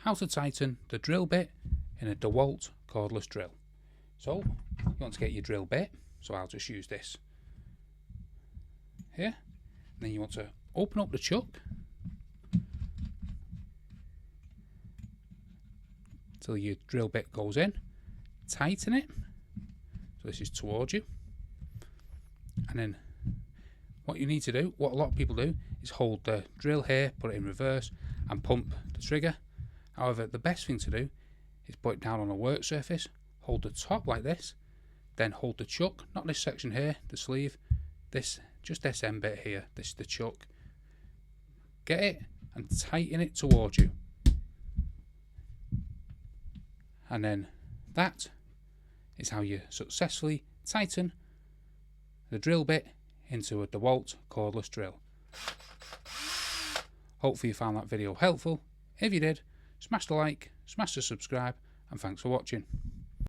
how to tighten the drill bit in a DeWALT cordless drill. So you want to get your drill bit, so I'll just use this here. And then you want to open up the chuck till your drill bit goes in, tighten it, so this is towards you, and then what you need to do, what a lot of people do, is hold the drill here, put it in reverse and pump the trigger. However, the best thing to do is put it down on a work surface, hold the top like this, then hold the chuck, not this section here, the sleeve, this, just this end bit here, this is the chuck, get it and tighten it towards you. And then that is how you successfully tighten the drill bit into a DeWALT cordless drill. Hopefully you found that video helpful. If you did, smash the like, smash the subscribe, and thanks for watching.